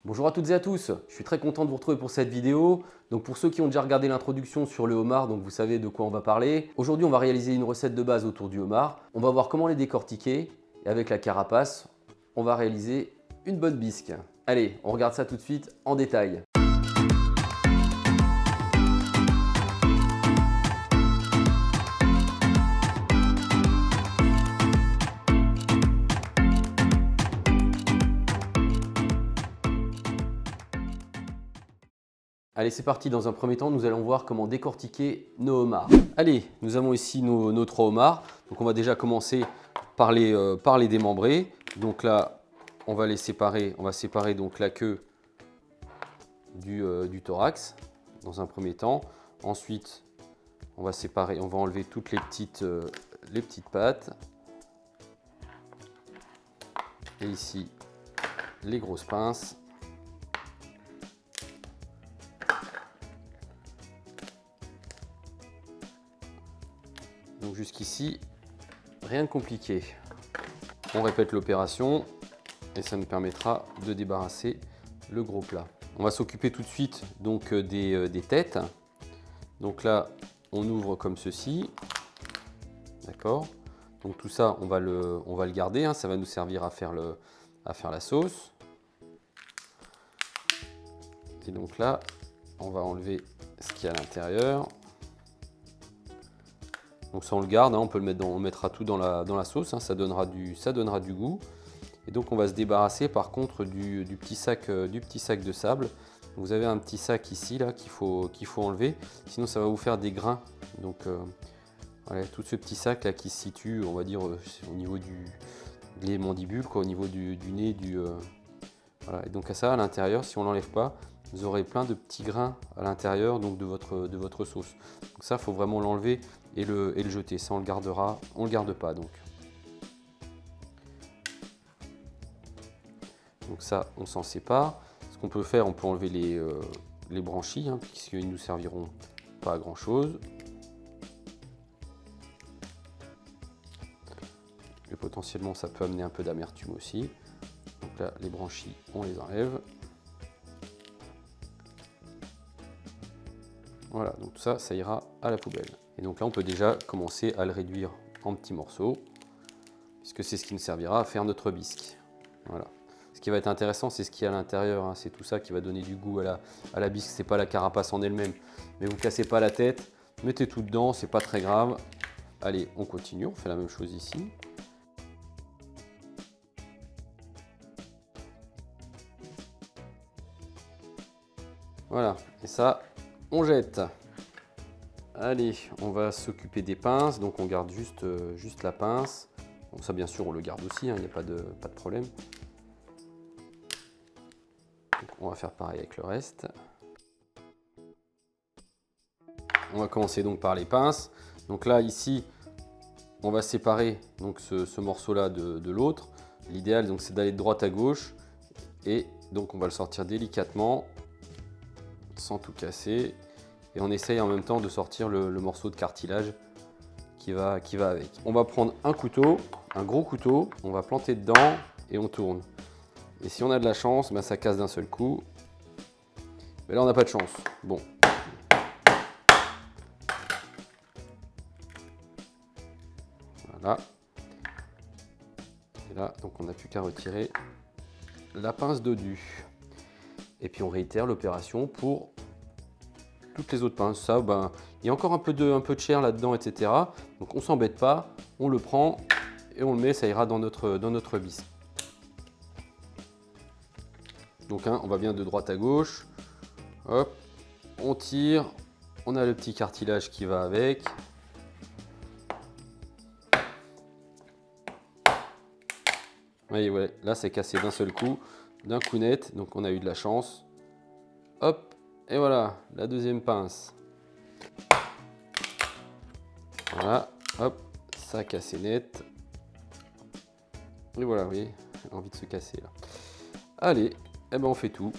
Bonjour à toutes et à tous, je suis très content de vous retrouver pour cette vidéo. Donc pour ceux qui ont déjà regardé l'introduction sur le homard, donc vous savez de quoi on va parler. Aujourd'hui on va réaliser une recette de base autour du homard. On va voir comment les décortiquer et avec la carapace, on va réaliser une bonne bisque. Allez, on regarde ça tout de suite en détail. Allez, c'est parti. Dans un premier temps, nous allons voir comment décortiquer nos homards. Allez, nous avons ici nos 3 homards. Donc, on va déjà commencer par les démembrer. Donc là, on va les séparer. On va séparer donc la queue du thorax dans un premier temps. Ensuite, on va séparer. On va enlever toutes les petites pattes. Et ici, les grosses pinces. Donc jusqu'ici, rien de compliqué. On répète l'opération et ça nous permettra de débarrasser le gros plat. On va s'occuper tout de suite donc des têtes. Donc là, on ouvre comme ceci. D'accord. Donc tout ça, on va le garder. Hein, ça va nous servir à faire la sauce. Et donc là, on va enlever ce qu'il y a à l'intérieur. Donc ça on le garde, hein, on peut le mettre on mettra tout dans la sauce, hein, ça donnera du goût. Et donc on va se débarrasser par contre du petit sac de sable. Vous avez un petit sac ici là qu'il faut enlever, sinon ça va vous faire des grains. Donc voilà, tout ce petit sac là qui se situe, on va dire au niveau des mandibules, quoi, au niveau du nez, voilà. Et donc à ça à l'intérieur, si on l'enlève pas, vous aurez plein de petits grains à l'intérieur donc de votre sauce. Donc ça, il faut vraiment l'enlever et le jeter. Ça, on le gardera, on le garde pas donc. Donc ça, on s'en sépare. Ce qu'on peut faire, on peut enlever les branchies, hein, puisqu'ils nous serviront pas à grand chose. Et potentiellement, ça peut amener un peu d'amertume aussi. Donc là, les branchies, on les enlève. Voilà, donc tout ça, ça ira à la poubelle. Et donc là, on peut déjà commencer à le réduire en petits morceaux, puisque c'est ce qui nous servira à faire notre bisque. Voilà. Ce qui va être intéressant, c'est ce qu'il y a à l'intérieur, hein. C'est tout ça qui va donner du goût à la bisque, c'est pas la carapace en elle-même. Mais vous cassez pas la tête, mettez tout dedans, c'est pas très grave. Allez, on continue, on fait la même chose ici. Voilà, et ça, on jette. Allez, on va s'occuper des pinces, donc on garde juste la pince. Bon, ça bien sûr on le garde aussi, hein, il n'y a pas de problème. Donc, on va faire pareil avec le reste. On va commencer donc par les pinces. Donc là ici, on va séparer donc ce morceau-là de l'autre. L'idéal donc c'est d'aller de droite à gauche et donc on va le sortir délicatement sans tout casser. Et on essaye en même temps de sortir le morceau de cartilage qui va avec. On va prendre un couteau, un gros couteau, on va planter dedans et on tourne. Et si on a de la chance, ben ça casse d'un seul coup. Mais là on n'a pas de chance. Bon. Voilà. Et là, donc on n'a plus qu'à retirer la pince dodu. Et puis on réitère l'opération pour toutes les autres pinces. Ça, ben, il y a encore un peu de chair là-dedans, etc. Donc on s'embête pas, on le prend et on le met, ça ira dans notre bisque. Donc hein, on va bien de droite à gauche. Hop, on tire, on a le petit cartilage qui va avec. Voyez, ouais, là c'est cassé d'un seul coup, d'un coup net, donc on a eu de la chance. Hop, et voilà, la deuxième pince. Voilà, hop, ça a cassé net. Et voilà, vous voyez, envie de se casser là. Allez, eh ben on fait tout.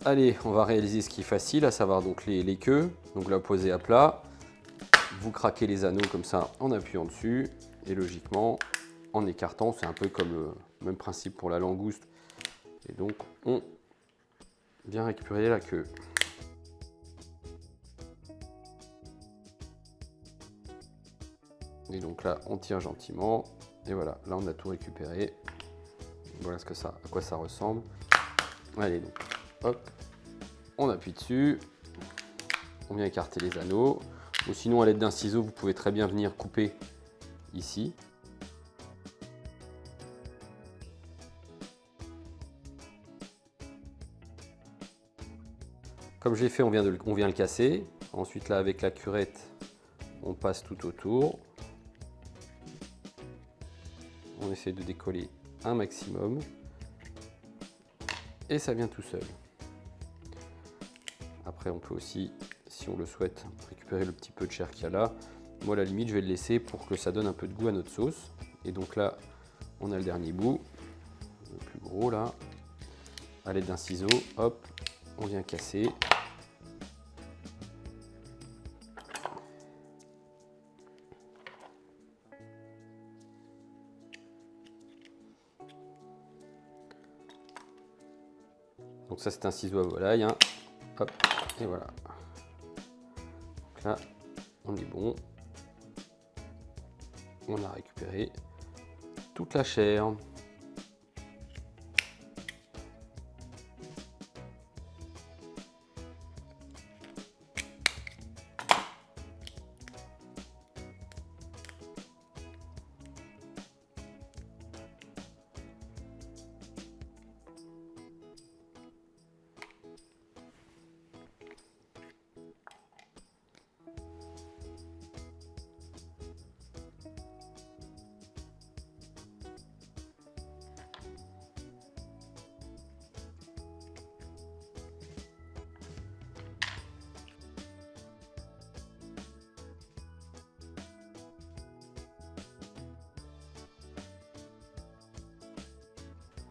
Allez, on va réaliser ce qui est facile, à savoir donc les queues. Donc la poser à plat, vous craquez les anneaux comme ça en appuyant dessus et logiquement en écartant, c'est un peu comme le même principe pour la langouste. Et donc on vient récupérer la queue. Et donc là on tire gentiment et voilà, là on a tout récupéré. Voilà à quoi ça ressemble. Allez, donc hop, on appuie dessus, on vient écarter les anneaux. Ou sinon à l'aide d'un ciseau vous pouvez très bien venir couper ici. Comme j'ai fait, on vient le casser. Ensuite là avec la curette, on passe tout autour. On essaie de décoller un maximum. Et ça vient tout seul. Après on peut aussi, si on le souhaite, récupérer le petit peu de chair qu'il y a là. Moi à la limite je vais le laisser pour que ça donne un peu de goût à notre sauce. Et donc là on a le dernier bout, le plus gros là. À l'aide d'un ciseau, hop, on vient casser. Donc ça c'est un ciseau à volaille, hein. Hop, et voilà. Donc là, on est bon. On a récupéré toute la chair.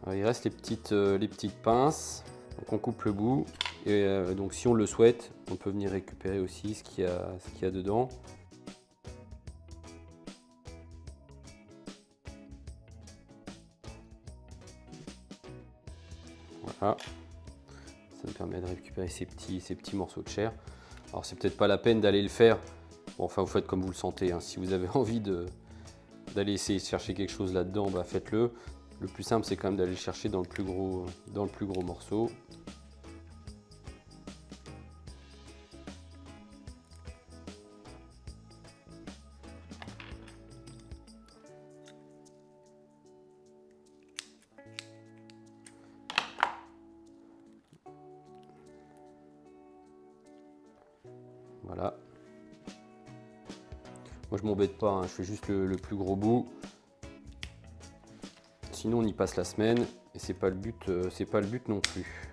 Alors, il reste les petites pinces, donc on coupe le bout et donc si on le souhaite, on peut venir récupérer aussi ce qu'il y a dedans. Voilà, ça me permet de récupérer ces petits morceaux de chair. Alors c'est peut-être pas la peine d'aller le faire, bon, enfin vous faites comme vous le sentez, hein. Si vous avez envie d'aller essayer de chercher quelque chose là-dedans, bah faites-le. Le plus simple, c'est quand même d'aller le chercher dans le plus gros morceau. Voilà. Moi, je m'embête pas, hein, je fais juste le plus gros bout. Sinon on y passe la semaine et c'est pas le but non plus.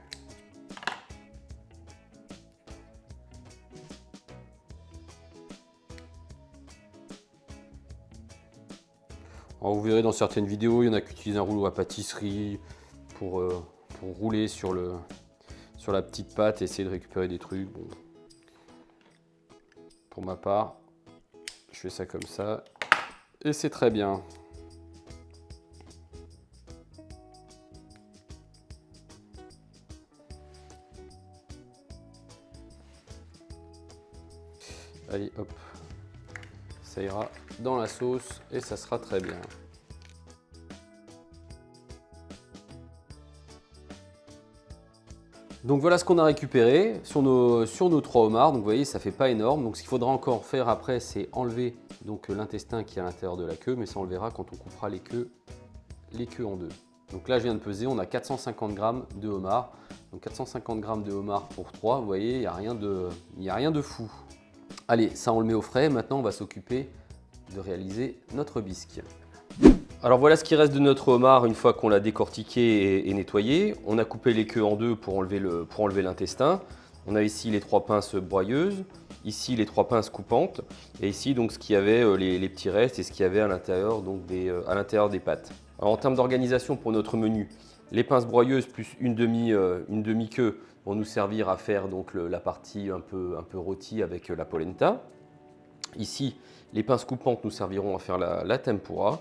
Alors vous verrez dans certaines vidéos, il y en a qui utilisent un rouleau à pâtisserie pour rouler sur la petite pâte et essayer de récupérer des trucs. Bon. Pour ma part, je fais ça comme ça et c'est très bien. Allez hop, ça ira dans la sauce et ça sera très bien. Donc voilà ce qu'on a récupéré sur nos 3 homards. Donc vous voyez, ça fait pas énorme. Donc ce qu'il faudra encore faire après, c'est enlever l'intestin qui est à l'intérieur de la queue, mais ça on le verra quand on coupera les queues en deux. Donc là je viens de peser, on a 450 g de homard. Donc 450 g de homard pour 3, vous voyez, il n'y a rien de fou. Allez, ça on le met au frais. Maintenant on va s'occuper de réaliser notre bisque. Alors voilà ce qui reste de notre homard une fois qu'on l'a décortiqué et nettoyé. On a coupé les queues en deux pour enlever l'intestin. On a ici les 3 pinces broyeuses, ici les 3 pinces coupantes et ici donc ce qu'il y avait, les petits restes et ce qu'il y avait à l'intérieur des pâtes. Alors en termes d'organisation pour notre menu, les pinces broyeuses plus une demi-queue vont nous servir à faire donc la partie un peu rôtie avec la polenta. Ici, les pinces coupantes nous serviront à faire la tempura.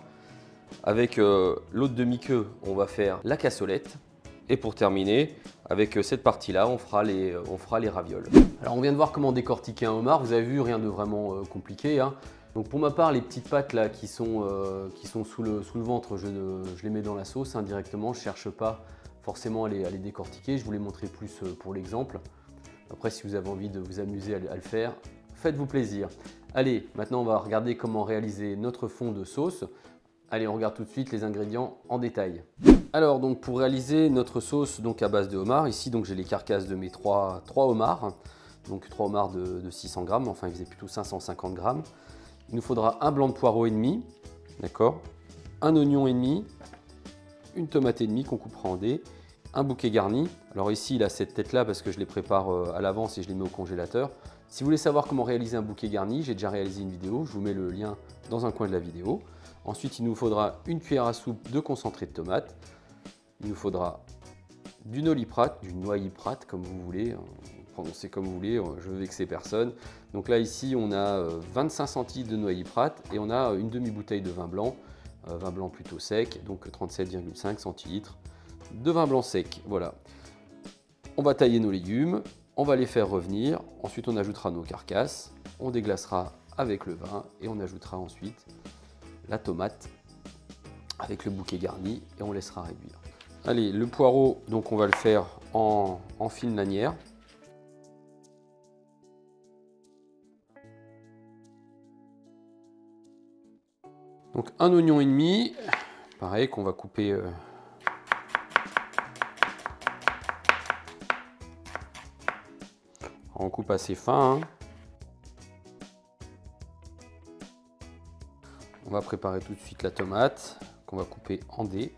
Avec l'autre demi-queue, on va faire la cassolette. Et pour terminer, avec cette partie-là, on fera les ravioles. Alors on vient de voir comment décortiquer un homard. Vous avez vu, rien de vraiment compliqué, hein. Donc pour ma part, les petites pattes là qui sont sous le ventre, je les mets dans la sauce directement. Je ne cherche pas forcément à les décortiquer. Je vous les montrer plus pour l'exemple. Après, si vous avez envie de vous amuser à le faire, faites-vous plaisir. Allez, maintenant on va regarder comment réaliser notre fond de sauce. Allez, on regarde tout de suite les ingrédients en détail. Alors, donc pour réaliser notre sauce à base de homard, ici donc j'ai les carcasses de mes 3 homards. Donc 3 homards de 600 grammes, enfin ils faisaient plutôt 550 grammes. Il nous faudra un blanc de poireau et demi, d'accord, un oignon et demi, une tomate et demie qu'on coupera en dés, un bouquet garni. Alors ici il a cette tête là parce que je les prépare à l'avance et je les mets au congélateur. Si vous voulez savoir comment réaliser un bouquet garni, j'ai déjà réalisé une vidéo, je vous mets le lien dans un coin de la vidéo. Ensuite, il nous faudra une cuillère à soupe de concentré de tomate. Il nous faudra du noliprate, du noyer-prate, comme vous voulez. Prononcez comme vous voulez, je veux vexer personne. Donc là, ici, on a 25 centilitres de noyer-prate et on a une demi-bouteille de vin blanc plutôt sec, donc 37,5 centilitres de vin blanc sec. Voilà. On va tailler nos légumes, on va les faire revenir. Ensuite, on ajoutera nos carcasses, on déglacera avec le vin et on ajoutera ensuite la tomate avec le bouquet garni et on laissera réduire. Allez, le poireau, donc on va le faire en fine lanière. Donc un oignon et demi, pareil qu'on va couper on coupe assez fin, hein. On va préparer tout de suite la tomate qu'on va couper en dés.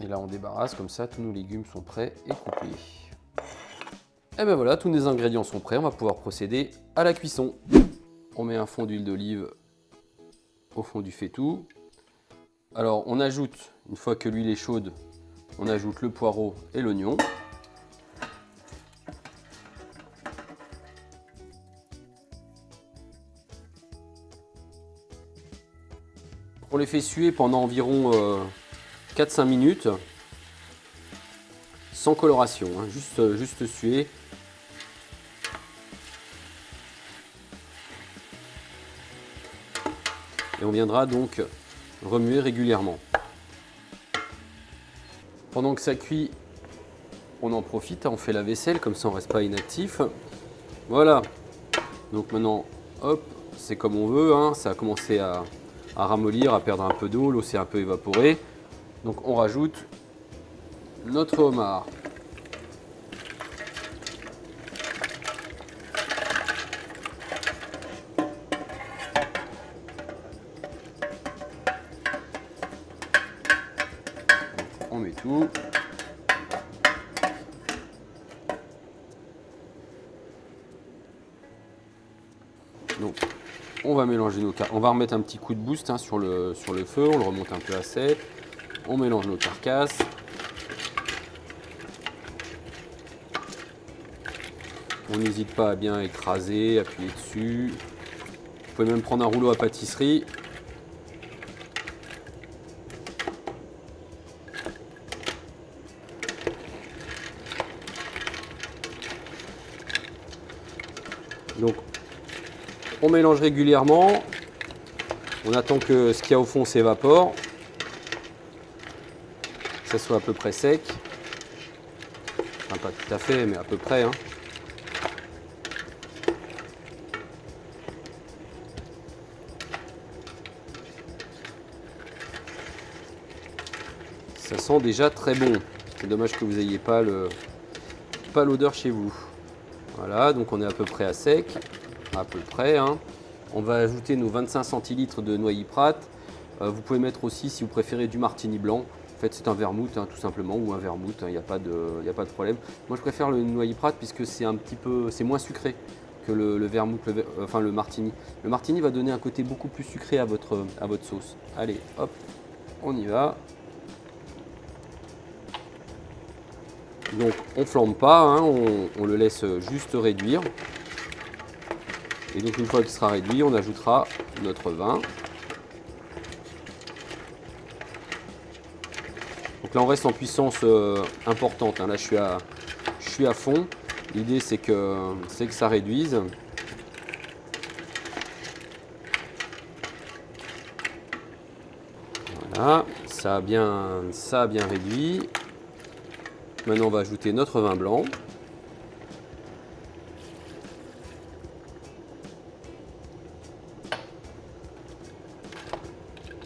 Et là on débarrasse comme ça, tous nos légumes sont prêts et coupés. Et ben voilà, tous nos ingrédients sont prêts, on va pouvoir procéder à la cuisson. On met un fond d'huile d'olive au fond du faitout. Alors on ajoute, une fois que l'huile est chaude, on ajoute le poireau et l'oignon. On les fait suer pendant environ 4-5 minutes, sans coloration, hein, juste suer. Et on viendra donc remuer régulièrement. Pendant que ça cuit, on en profite, on fait la vaisselle, comme ça on ne reste pas inactif. Voilà, donc maintenant, hop, c'est comme on veut, hein, ça a commencé à ramollir, à perdre un peu d'eau, l'eau s'est un peu évaporée. Donc on rajoute notre homard. On met tout. Donc on va mélanger nos carcasses. On va remettre un petit coup de boost, hein, sur le feu, on le remonte un peu à sec. On mélange nos carcasses. On n'hésite pas à bien écraser, appuyer dessus. Vous pouvez même prendre un rouleau à pâtisserie. Donc on mélange régulièrement. On attend que ce qu'il y a au fond s'évapore. Que ça soit à peu près sec. Enfin, pas tout à fait, mais à peu près, hein. Ça sent déjà très bon. C'est dommage que vous n'ayez pas l'odeur chez vous. Voilà, donc on est à peu près à sec. À peu près, hein. On va ajouter nos 25 centilitres de noyer-prate. Vous pouvez mettre aussi, si vous préférez, du martini blanc. En fait, c'est un vermouth, hein, tout simplement, ou un vermouth, il n'y a pas de problème. Moi, je préfère le noyer-prate puisque c'est moins sucré que le vermouth, enfin le martini. Le martini va donner un côté beaucoup plus sucré à votre sauce. Allez, hop, on y va. Donc on ne flambe pas, hein, on le laisse juste réduire. Et donc une fois qu'il sera réduit, on ajoutera notre vin. Donc là on reste en puissance importante, hein. Là je suis à fond. L'idée c'est que ça réduise. Voilà, ça a bien réduit. Maintenant on va ajouter notre vin blanc.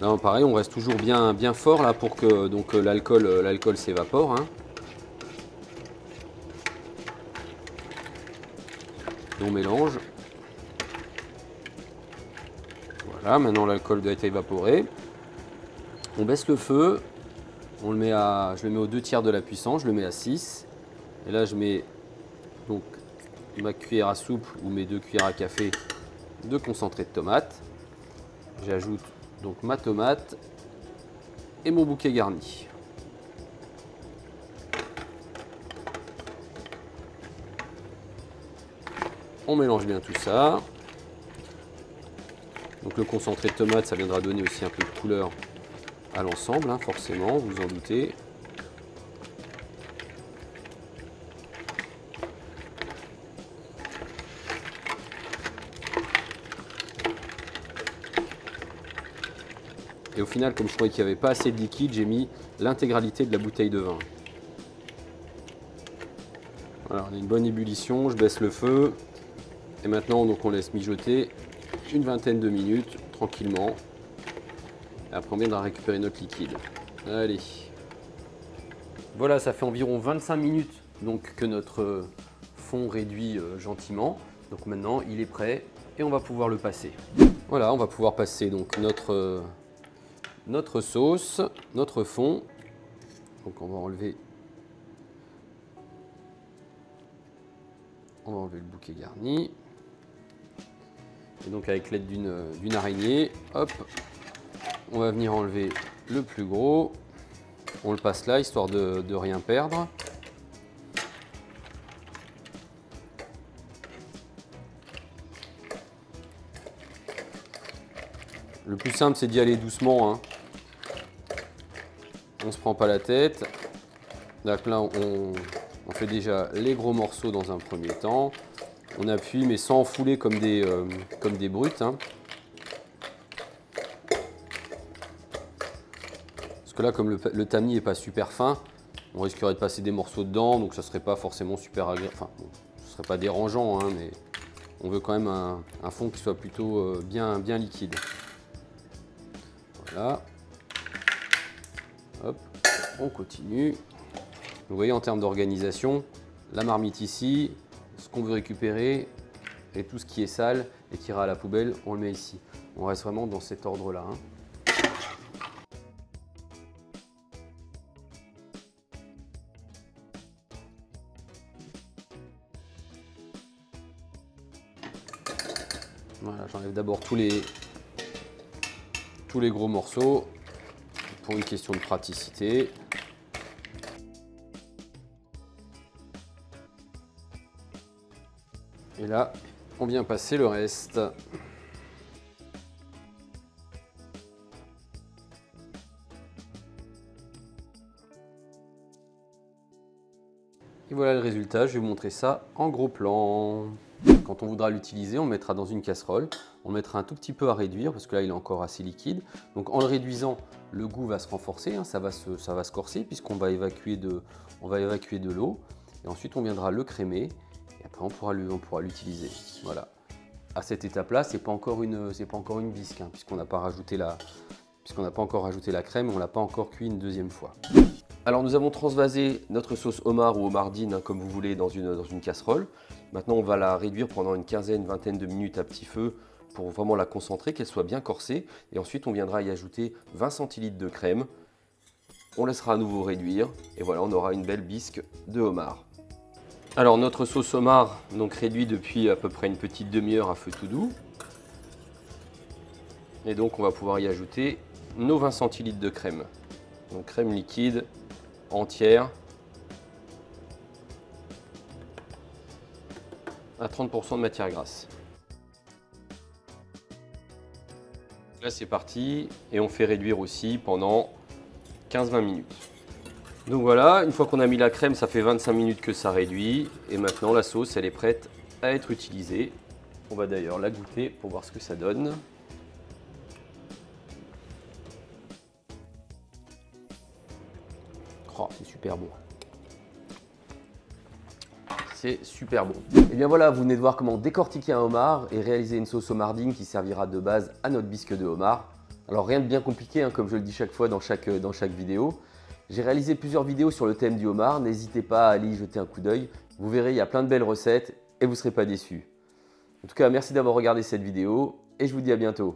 Là pareil, on reste toujours bien fort là pour que donc l'alcool s'évapore, hein. On mélange. Voilà, maintenant l'alcool doit être évaporé. On baisse le feu. Je le mets aux 2/3 de la puissance, je le mets à 6. Et là je mets donc ma cuillère à soupe ou mes 2 cuillères à café de concentré de tomate. J'ajoute donc ma tomate et mon bouquet garni. On mélange bien tout ça. Donc le concentré de tomate, ça viendra donner aussi un peu de couleur à l'ensemble, hein, forcément, vous vous en doutez. Et au final, comme je trouvais qu'il n'y avait pas assez de liquide, j'ai mis l'intégralité de la bouteille de vin. Voilà, on a une bonne ébullition, je baisse le feu. Et maintenant, donc, on laisse mijoter une vingtaine de minutes, tranquillement. Et après, on viendra récupérer notre liquide. Allez. Voilà, ça fait environ 25 minutes donc, que notre fond réduit gentiment. Donc maintenant, il est prêt et on va pouvoir le passer. Voilà, on va pouvoir passer donc notre sauce, notre fond. Donc on va enlever le bouquet garni. Et donc avec l'aide d'une araignée, hop, on va venir enlever le plus gros. On le passe là, histoire de rien perdre. Le plus simple, c'est d'y aller doucement, hein. On ne se prend pas la tête. Donc là, on fait déjà les gros morceaux dans un premier temps. On appuie, mais sans fouler comme des brutes, hein. Parce que là, comme le tamis n'est pas super fin, on risquerait de passer des morceaux dedans, donc ça ne serait pas forcément super agréable. Enfin, bon, ce ne serait pas dérangeant, hein, mais on veut quand même un fond qui soit plutôt bien liquide. Voilà. Hop, on continue. Vous voyez, en termes d'organisation, la marmite ici, ce qu'on veut récupérer et tout ce qui est sale et qui ira à la poubelle, on le met ici. On reste vraiment dans cet ordre-là, hein. Voilà, j'enlève d'abord tous les gros morceaux pour une question de praticité. Et là, on vient passer le reste. Et voilà le résultat, je vais vous montrer ça en gros plan. Quand on voudra l'utiliser, on le mettra dans une casserole. On le mettra un tout petit peu à réduire parce que là, il est encore assez liquide. Donc en le réduisant, le goût va se renforcer, hein, ça va se corser puisqu'on va évacuer de l'eau. Et ensuite, on viendra le crémer et après, on pourra l'utiliser. Voilà. À cette étape-là, c'est pas encore une bisque, hein, puisqu'on n'a pas encore rajouté la crème, on l'a pas encore cuit une deuxième fois. Alors nous avons transvasé notre sauce homard ou homardine, hein, comme vous voulez, dans une casserole. Maintenant on va la réduire pendant une vingtaine de minutes à petit feu pour vraiment la concentrer, qu'elle soit bien corsée. Et ensuite on viendra y ajouter 20 centilitres de crème. On laissera à nouveau réduire et voilà, on aura une belle bisque de homard. Alors notre sauce homard, donc réduit depuis à peu près une petite demi-heure à feu tout doux. Et donc on va pouvoir y ajouter nos 20 centilitres de crème. Donc crème liquide entière. à 30% de matière grasse. Là c'est parti et on fait réduire aussi pendant 15-20 minutes. Donc voilà, une fois qu'on a mis la crème, ça fait 25 minutes que ça réduit. Et maintenant la sauce, elle est prête à être utilisée. On va d'ailleurs la goûter pour voir ce que ça donne. Oh, c'est super bon. C'est super bon. Et bien voilà, vous venez de voir comment décortiquer un homard et réaliser une sauce homardine qui servira de base à notre bisque de homard. Alors rien de bien compliqué, hein, comme je le dis chaque fois dans chaque vidéo. J'ai réalisé plusieurs vidéos sur le thème du homard, n'hésitez pas à aller y jeter un coup d'œil. Vous verrez, il y a plein de belles recettes et vous ne serez pas déçus. En tout cas, merci d'avoir regardé cette vidéo et je vous dis à bientôt.